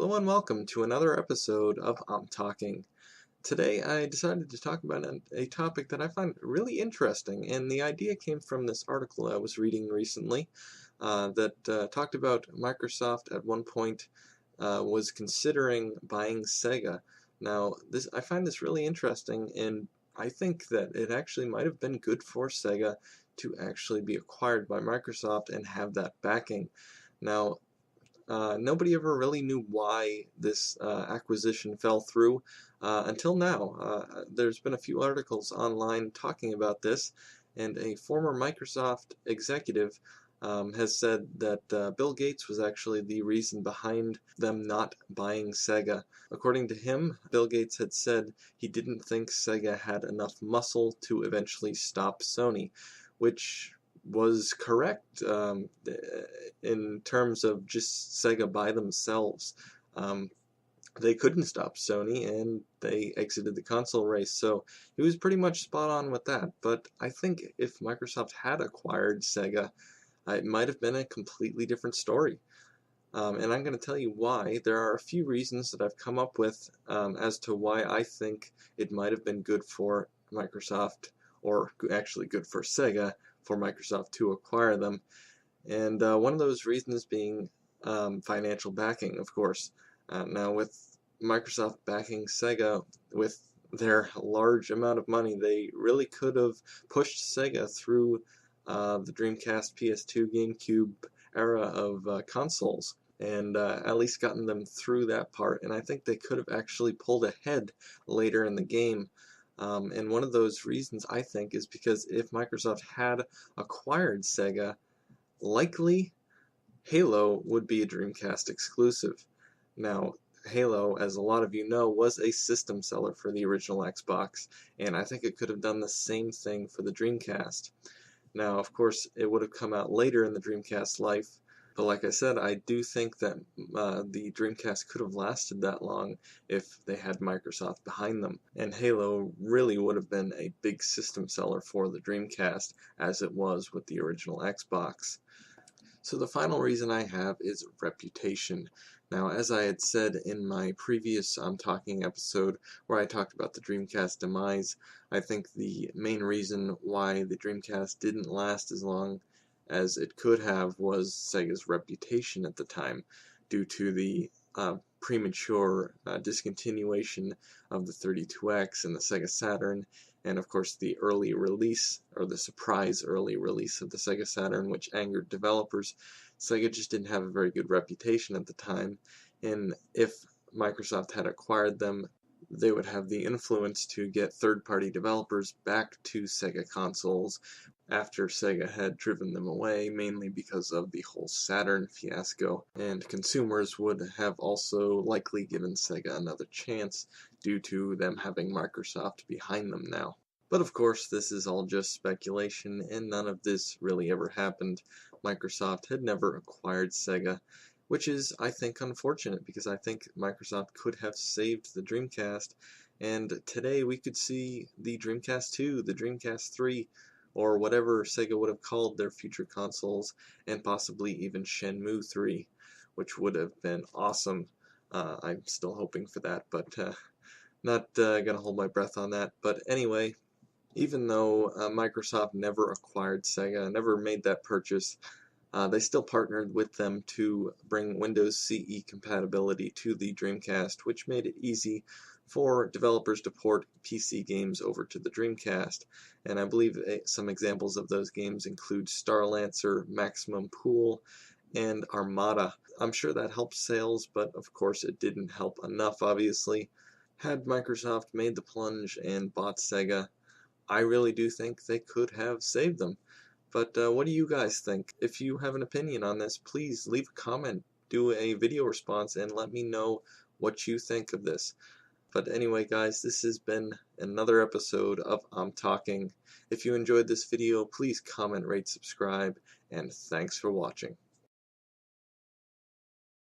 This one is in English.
Hello and welcome to another episode of I'm Talking. Today I decided to talk about a topic that I find really interesting, and the idea came from this article I was reading recently that talked about Microsoft at one point was considering buying SEGA. Now, I find this really interesting, and I think that it actually might have been good for SEGA to actually be acquired by Microsoft and have that backing. Now, nobody ever really knew why this acquisition fell through until now. There's been a few articles online talking about this, and a former Microsoft executive has said that Bill Gates was actually the reason behind them not buying SEGA. According to him, Bill Gates had said he didn't think SEGA had enough muscle to eventually stop Sony, which was correct in terms of just Sega by themselves. They couldn't stop Sony, and they exited the console race, so he was pretty much spot on with that. But I think if Microsoft had acquired Sega, it might have been a completely different story. And I'm going to tell you why. There are a few reasons that I've come up with as to why I think it might have been good for Microsoft, or actually good for Sega, for Microsoft to acquire them. And one of those reasons being financial backing, of course. Now, with Microsoft backing Sega with their large amount of money, they really could have pushed Sega through the Dreamcast, PS2, GameCube era of consoles, and at least gotten them through that part. And I think they could have actually pulled ahead later in the game. And one of those reasons, I think, is because if Microsoft had acquired Sega, likely Halo would be a Dreamcast exclusive. Now, Halo, as a lot of you know, was a system seller for the original Xbox, and I think it could have done the same thing for the Dreamcast. Now, of course, it would have come out later in the Dreamcast life, but like I said, I do think that the Dreamcast could have lasted that long if they had Microsoft behind them. And Halo really would have been a big system seller for the Dreamcast, as it was with the original Xbox. So the final reason I have is reputation. Now, as I had said in my previous Talking episode, where I talked about the Dreamcast demise, I think the main reason why the Dreamcast didn't last as long as it could have was Sega's reputation at the time, due to the premature discontinuation of the 32X and the Sega Saturn, and of course the early release, or the surprise early release of the Sega Saturn, which angered developers. Sega just didn't have a very good reputation at the time, and if Microsoft had acquired them, they would have the influence to get third-party developers back to Sega consoles after Sega had driven them away, mainly because of the whole Saturn fiasco, and consumers would have also likely given Sega another chance due to them having Microsoft behind them now. But of course, this is all just speculation, and none of this really ever happened. Microsoft had never acquired Sega, which is, I think, unfortunate, because I think Microsoft could have saved the Dreamcast, and today we could see the Dreamcast 2, the Dreamcast 3, or whatever Sega would have called their future consoles, and possibly even Shenmue 3, which would have been awesome. I'm still hoping for that, but not gonna hold my breath on that. But anyway, even though Microsoft never acquired Sega, never made that purchase, they still partnered with them to bring Windows CE compatibility to the Dreamcast, which made it easy for developers to port PC games over to the Dreamcast. And I believe some examples of those games include Star Lancer, Maximum Pool, and Armada. I'm sure that helped sales, but of course it didn't help enough, obviously. Had Microsoft made the plunge and bought Sega, I really do think they could have saved them. But what do you guys think? If you have an opinion on this, please leave a comment, do a video response, and let me know what you think of this. But anyway, guys, this has been another episode of I'm Talking. If you enjoyed this video, please comment, rate, subscribe, and thanks for watching.